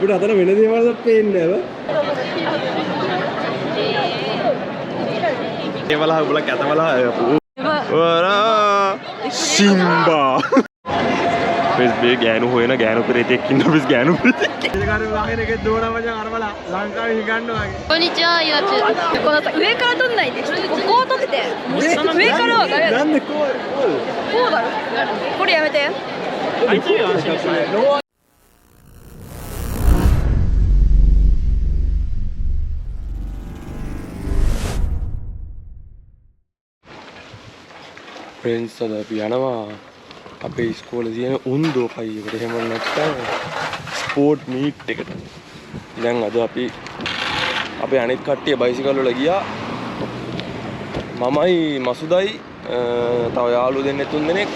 අපිට අතන වෙන දේවල් පේන්නේ නැහැ. ඒවලා උඹලා කැතවලා සිම්බා. බස් බේ ගෑනු හොයන ගෑනු පෙරේතෙක් ඉන්න බස් ගෑනු පෙරේතෙක්. ඉතකාරේ වාගෙන එකේ දෝනා මචං අරබලා ලංකාවේ හිගන්න වගේ. こんにちは、ゆなち。この上から取んないで。ここを取って。上からはダメだ。なんでこうこうだろ。これやめて。あいつよ。फ्रेंड्स अद අපි යනවා අපේ ඉස්කෝලේ තියෙන උන්දෝ පයියකට එහෙම නැත්නම් ස්පෝර්ට් මීට් එකට. දැන් අද අපි අපේ අනෙක් කට්ටිය බයිසිකල් වල ගියා. මමයි මසුදයි තව යාළුවෝ දෙන්නේ තුන් දෙනෙක්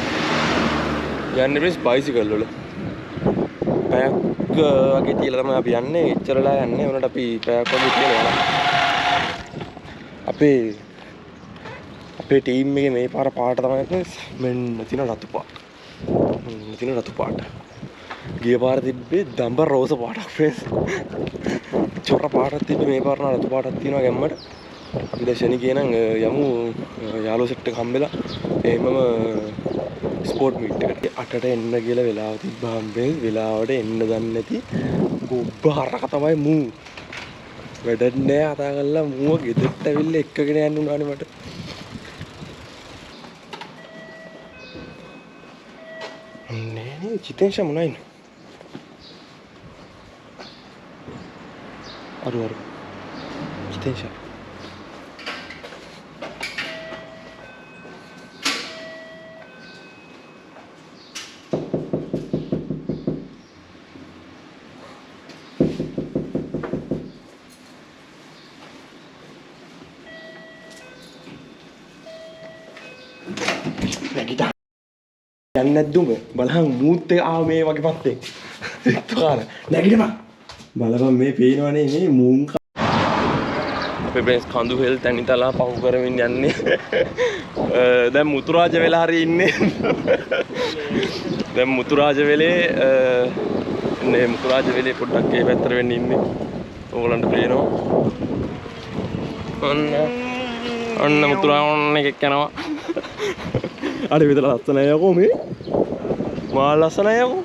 යන්නේ බස් බයිසිකල් වල. පැයක් වගේ තියලා තමයි අපි යන්නේ. එච්චරලා යන්නේ. උනට අපි පැයක් වගේ තියලා යනවා. අපේ ටීම් එකේ මේ පාර පාට තමයි මෙන්න තියෙන රතු පාට. මෙන්න තියෙන රතු පාට. ගිය පාර තිබ්බේ දඹ රෝස පාටක් ෆ්‍රෙන්ඩ්ස්. චොර පාටක් තිබ්බේ මේ පාර රතු පාටක් තියෙනවා ගැම්මට. අපි දැන් ශනිකේ නම් යමු යාළුවෝ සෙට් එක හම්බෙලා එහෙමම ස්පෝර්ට් මීට් එකට 8ට එන්න කියලා වෙලාව තිබ්බාම වෙලාවට එන්න දන්නේ නැති ගොබ්බ හරක තමයි මූ. වැඩක් නෑ අතා කරලා මූව ගෙදරට ඇවිල්ලා එක්කගෙන යන්න උනානේ මට. Nee, Jitensha munain. Aru. Jitensha. Nagita. යන්නේ නැද්ද උඹ බලහන් මූත් එක ආව මේ වගේ පත්තෙන් එක්කාර නැගිටපන් බලපන් මේ පේනවනේ මේ මූන් අපේ බ්‍රෙන්ස් කඳු හෙල් තැනිතලා පහු කරමින් යන්නේ දැන් මුතුරාජ වෙලා හරි ඉන්නේ දැන් මුතුරාජ වෙලේ නේ මුතුරාජ වෙලේ පොඩ්ඩක් ඒ පැත්තට වෙන්න ඉන්නේ ඕගලන්ට පේනවා ඔන්න මුතුරාජ එකක් යනවා අර විතර ලස්සනයි යකෝ මේ මාල් ලස්සනයි යකෝ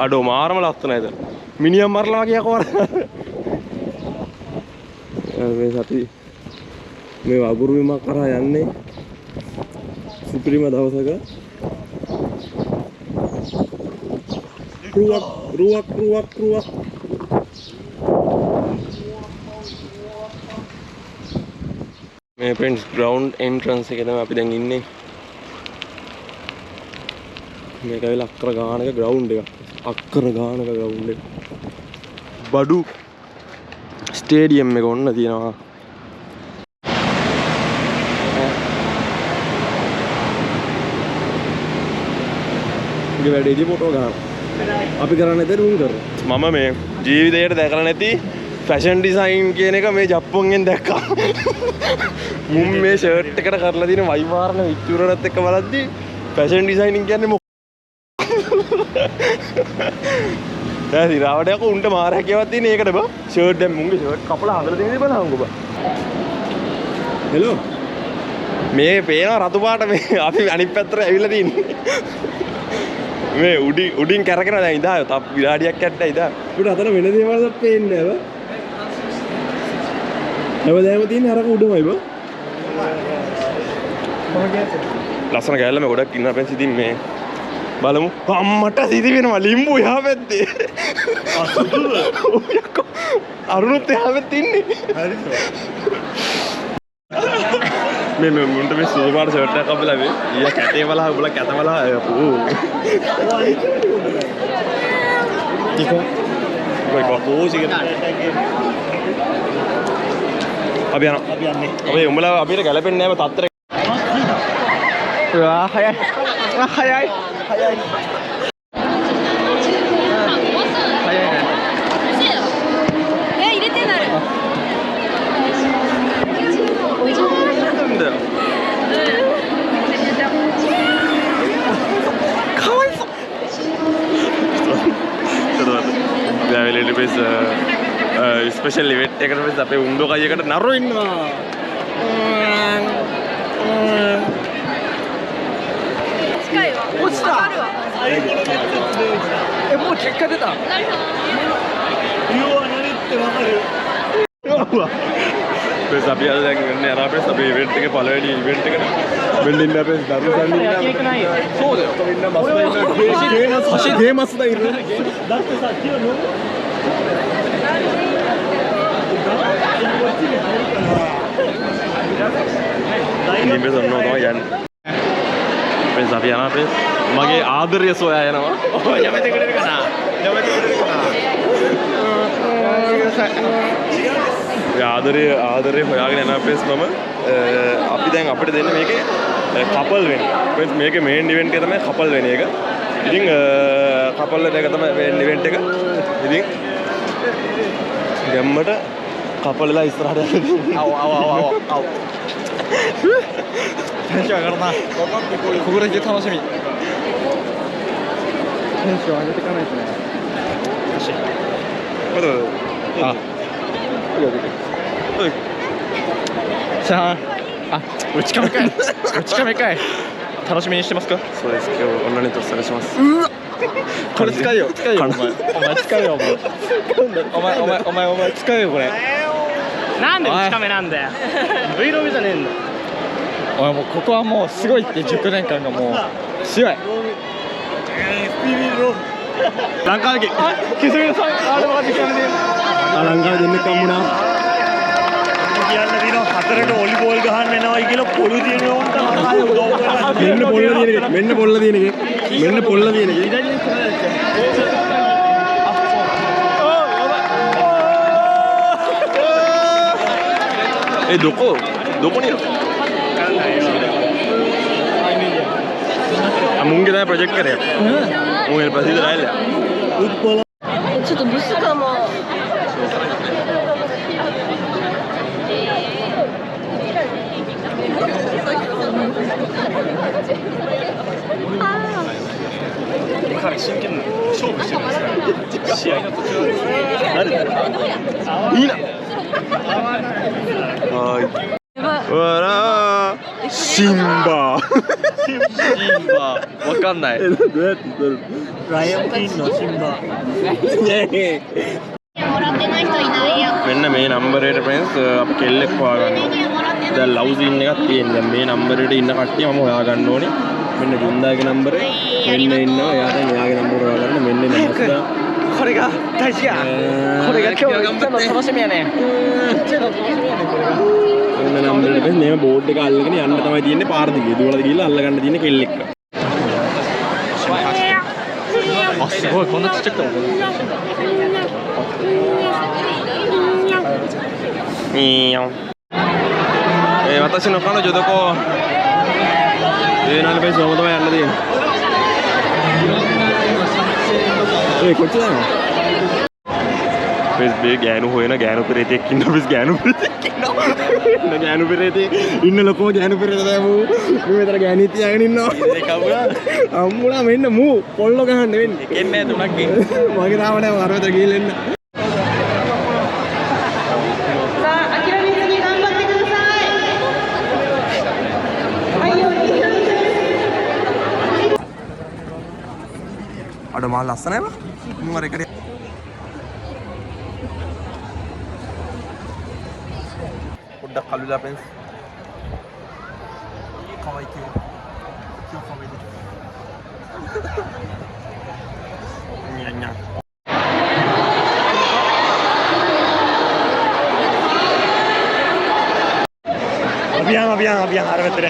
අඩෝ මාරම ලස්සනයිද මිනිහම් මරලා වගේ යකෝ මේ සති මේ වගුරු විමක් කරා යන්නේ සුපිරිම දවසක රුවක් මේ फ्रेंड्स ग्राउंड एंट्रेंस එකේ තමයි අපි දැන් ඉන්නේ. මේක වෙල අක්කර ගානක ග්‍රවුන්ඩ් එක. අක්කර ගානක ග්‍රවුන්ඩ් එක. බඩු ස්ටේඩියම් එක ඔන්න තියෙනවා. ඉතින් වැඩේදී ෆොටෝ ගන්න. අපි කරන්නේ දැන් උන් කරනවා. මම මේ ජීවිතේට දැකලා නැති ෆැෂන් ඩිසයින් කියන එක මේ ජප්පොන්ගෙන් දැක්කා. මුම් මේ ෂර්ට් එකට කරලා තියෙන වයිවාරණ විචුරණත් එක්ක බලද්දි ෆැෂන් ඩිසයිනින් කියන්නේ මොකක්ද? දැන් ඉරාවට යකෝ උන්ට මාර හැකියාවක් තියෙන ඒකට බා. ෂර්ට් දැන් මුන්ගේ ෂර්ට් කපලා හදලා තියෙන දේ බලහංගෝ බා. හෙලෝ. මේ පේන රතු පාට මේ අපි අනිත් පැත්තට ඇවිල්ලා තින්නේ. මේ උඩින් කැරගෙන දැන් ඉඳා තප් විලාඩියක් යට්ටයි ඉඳා. උඩ අතන වෙන දේවල් පේන්නේ නැහැ බා. හැමදාම තියෙන අරක උඩමයි බා. ලස්සන ගෑල්ල මේ ගොඩක් ඉන්න අපෙන් සිටින් මේ බලමු. අම්මට සිටි වෙනවා ලිම්බු එහා පැත්තේ. අරුණුත් එහා පැත්තේ ඉන්නේ. හරි. මේ මුන්ට මේ සුදු පාට ෂර්ට් එකක් අපලා මේ. ඊයා කැටේ වලහ උඹලා කැත වලහ අපෝ. ටිකෝ. කොයි බකෝසිකට. අපි යන්නේ. අපි උඹලා අපිට ගැලපෙන්නේ නැහැ තත්තර. හයයි. ඊට පස්සේ ස්පෙෂල් ඉවෙන්ට් එකකට පස්සේ අපේ උණ්ඩෝ කයියකට නරෝ ඉන්නවා. Sky は落ちた。もう結果出た。බස් අපි අද දැන් යන්නේ අර අපේ සබේ ඉවෙන්ට් එකේ පළවෙනි ඉවෙන්ට් එකට වෙන්න ඉන්න අපේ දරු සම්නිそうだよみんなマスダイのゲーマスダイだってさ今日のඉතින් බස් ඔන්න තමයි යන්නේ බස් අපි යනවා බස් මගේ ආදරය සොයා යනවා ඔය යමෙතේ කුඩේ කනා යමෙතේ කුඩේ කනා ආදරය හොයාගෙන යන අපේස් මම අපි දැන් අපිට දෙන්නේ මේකේ කපල් වෙන්න. ෆ්‍රෙන්ඩ්ස් මේකේ මේන් ඉවෙන්ට් එක තමයි කපල් වෙන එක. ඉතින් කපල් වෙන එක තමයි මේන් ඉවෙන්ට් එක. ඉතින් ගැම්මට කපල්ලා ඉස්සරහට යනවා. आओ आओ आओ आओ आओテンション上がるなここだけ楽しみテンション上げていかないとねあさあ内カメかい内カメかい楽しみにしてますかそうです。今日オンラインと探します。これ使えよお前使えよお前使えよこれなんで内カメなんだよ Vlog じゃねえんだよお前もうここはもうすごいって10年間がもう強いලංකාවේ කිසිම ආරම්භයක් කියන්නේ ලංකාවේ දෙන්න කම්මුණා. කියන්න දිනවා හතරට වොලිබෝල් ගහන්න එනවයි කියලා පොළු තියෙන උන්ට මහාය උදව් කරලා මෙන්න පොල්ල තියෙන එක. මෙන්න පොල්ල තියෙන එක. මෙන්න පොල්ල තියෙන එක. ඒ දොකෝ නියෝ. මුංගේ තමයි ප්‍රොජෙක්ට් කරේ. මුංගේ ප්‍රසිද්ධ රායිලා. ちょっとブスかも。かなり真剣な勝負してるんですから試合の途中誰だいいなはいわらシンバわかんないライオンキンのシンバ මෙන්න මේ නම්බරේට ෆ්‍රෙන්ඩ්ස් අපි කෙල්ලෙක් හොයාගන්න දැන් ලව් සීන් එකක් තියෙනවා දැන් මේ නම්බරේට ඉන්න කට්ටිය මම හොයාගන්න ඕනේ මෙන්න දුන්දාගේ නම්බරේ මෙන්න ඉන්නවා එයා දැන් එයාගේ නම්බර හොයාගන්න මෙන්න නම්බර これが大事やこれが今日の楽しみやね මෙන්න නම්බරේට ෆ්‍රෙන්ඩ්ස් මේ බෝඩ් එක අල්ලගෙන යන්න තමයි තියෙන්නේ පාර දිගේ දුවලා ගිහලා අල්ල ගන්න තියෙන්නේ කෙල්ලෙක් あすごいこんなちっちゃくてもこんな私の彼女どこなんでベースの求めやんなでこっちだよベースベーギャノホエナギャノプレテキンのベースギャノプレテキンのギャノプレテインのロコギャノプレテだよもうメタラギャニティアニンのアンムラメンのもうポロガンでんけんねとなきマゲダマネワロタギレン අඩ මා ලස්සනයි බා මම රෙකඩ් පොඩ්ඩක් කළුලා පෙන්ස් කවයි කියෝ කවයි ඤා අභියන් අර වෙතර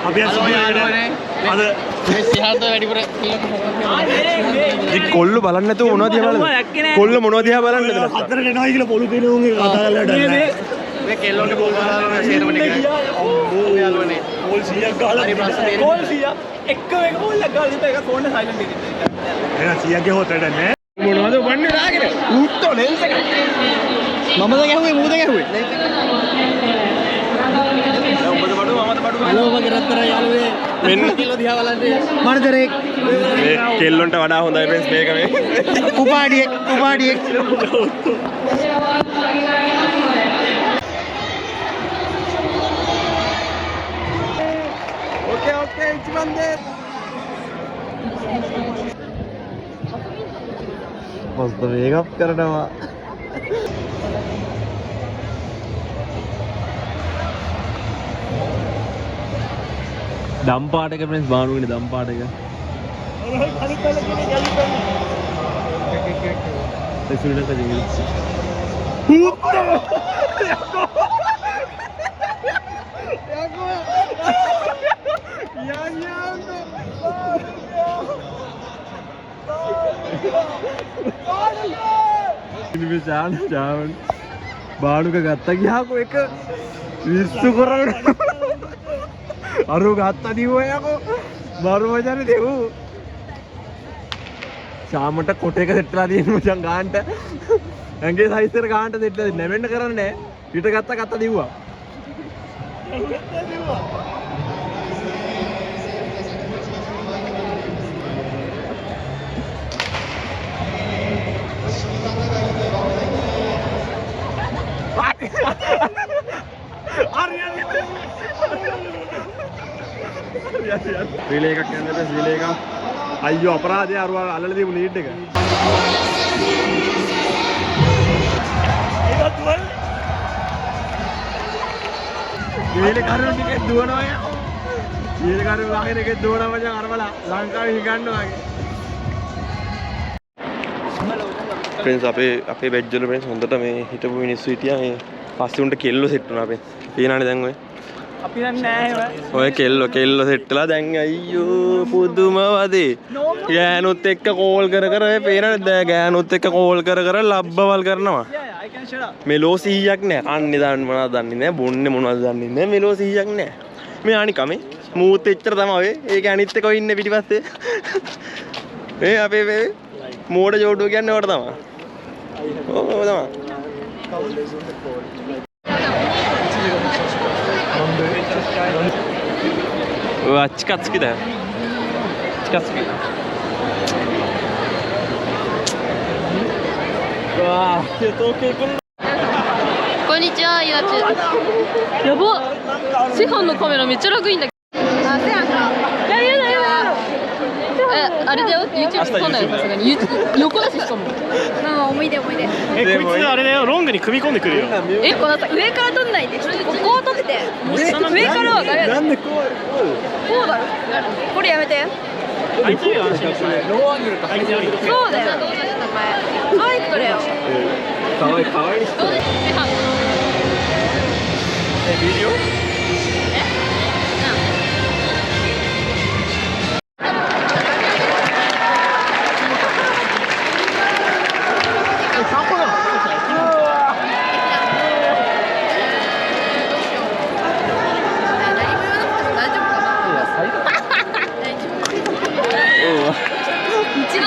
අභියන් සුබියනේ අද සිහාත වැඩිපුර ඉතින් කොල්ල බලන්න නැතුව මොනවද දිහා බලන්නේ කොල්ල මොනවද දිහා බලන්නද හතරට එනවයි කියලා පොළු තියෙන උන්ගේ කතා කරලා ඩන්නේ මේ කෙල්ලොන්ට බෝල් ගහලා සේරමට එක අම්බෝ යාළුවනේ බෝල් 100ක් ගහලා හරි ප්‍රශ්න දෙන්නේ බෝල් 100ක් එක්ක එක බෝල් එකක් ගහලා ඉතින් ඒක ෆෝන් එක සයිලන්ට් එකේ එහෙනම් 100ක් ගේ හොතට නේ මොනවද වන්නේ දාගෙන උත්තෝ ලෙන්ස් එක මමද ගැහුවේ මූද ගැහුවේ දැන් ඔබද බඩුව මමද බඩුව හලෝ මගේ රත්තර යාළුවේ. මෙන්න කිලෝ දිහා බලන්න. මනදරෙක් මේ කෙල්ලොන්ට වඩා හොඳයි ෆ්‍රෙන්ඩ්ස් මේක මේ. උපාඩියෙක් ओके इचबंदे मस्त मेकअप करනවා දම් පාට එක ෆ්‍රෙන්ඩ්ස් බානුනේ දම් පාට එක සුළුට කදිමි ini jalan baru kagata aku එක විශ්තු කරගෙන අර ගත්තා දිව්වා යකෝ බරු මචං දෙව් ශාමට කොට එක සෙට්ලා තියෙන මචං ගාන්ට ඇඟේ සයිස් එක ගාන්ට සෙට්ලා දෙන්න නැවෙන්න කරන්නේ නැහැ ඊට ගත්තා දිව්වා රිලේ එකක් යන්නේ බස් රිලේ එක අයියෝ අපරාධය අර අල්ලලා දීපු ලීඩ් එක රිලේ කරුණ ටිකක් දුවනවා යා රිලේ කරුණ වාගෙන එකක් දුවනවා මචං අර බලා ලංකාවේ හිගන්නවා වගේ ෆ්‍රෙන්ඩ්ස් අපේ බෙඩ් වල ෆ්‍රෙන්ඩ්ස් හොඳට මේ හිටපු මිනිස්සු හිටියා මේ පස්සේ උන්ට කෙල්ලෝ සෙට් වුණා අපේ පේනානේ දැන් ඔය අපි නෑ ඔය කෙල්ලෝ සෙට්ලා දැන් අයියෝ පුදුම වදේ ගෑනුත් එක්ක කෝල් කර පේනනේ ගෑනුත් එක්ක කෝල් කර ලබ්බවල් කරනවා මෙලෝ 100ක් නෑ කන්නේ දාන්න මොනවද දන්නේ නෑ බොන්නේ මොනවද දන්නේ නෑ මෙලෝ 100ක් නෑ මේ අනිකම මූත් එච්චර තමයි ඒක අනිත් එක ඉන්නේ පිටිපස්සේ මේ අපේ මෝඩ ජෝඩුව කියන්නේ ඕකට තමයි ඕක තමයි Чикатский, да. Чикатский.こんにちは、ゆなち。やば。セハンのカメラめっちゃ楽いんだけど。あ、セハンか。いやいやいや。あれだよ、YouTube 撮んないよ、さすがに。横だししかも。なんか思い出。こいつあれだよ、ロングに組み込んでくるよ。このさ、上から撮んないで、こう撮ってて。上からはダメだ。なんでこうだよ。これやめて。あいつより安心してない。ローアングルとあいつより。そうだよ。可愛く撮れよ。かわいいどうですか、セハン。ビデオ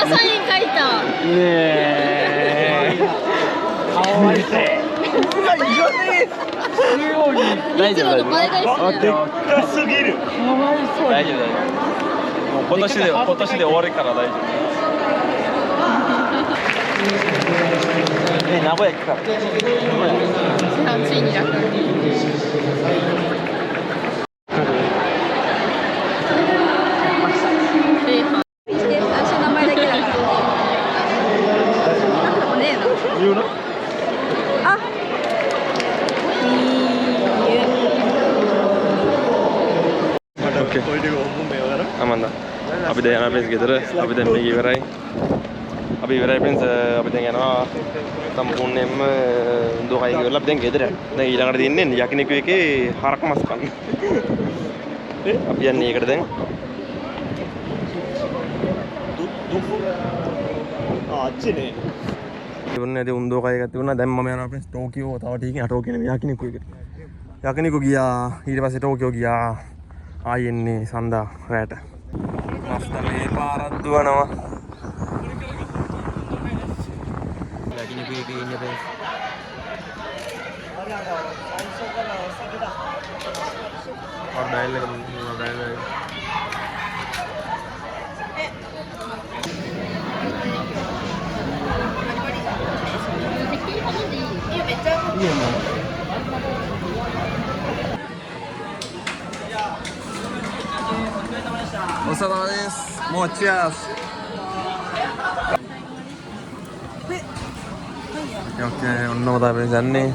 サイン書いた。ねえ。かわいそう。大丈夫。前が一緒だよ。すぎるかわいそう。大丈夫。もう今年で終わるから大丈夫。名古屋行くから。ついに楽。言うの？あ。Oke. Aman dah. Abi dah yang habis gitu, abi dah pergi berai. Abi berai pun abi dah yang apa? Tampungnya dua kali gitu, abi dah gitu dah. Dah hilang ada di ini, yakin ikut ke harak maskan. Abi yang ni kerja dah. ආච්චිනේ ඉවරනේ ඇති උන්දෝ කය එකක් තිබුණා දැන් මම යනවා අපේ Tokyo තව ටිකකින් Tokyo නෙමෙයි යකිනිකු එකට යකිනිකු ගියා ඊට පස්සේ ටෝකියෝ ගියා ආයෙ එන්නේ සන්දා රැට මස්ත මේ පාරක් දුවනවා යකිනිකු එකේ ඉන්නේ බෑ お疲れ様です。もうチアーズ。オッケー、俺のも食べるじゃんね。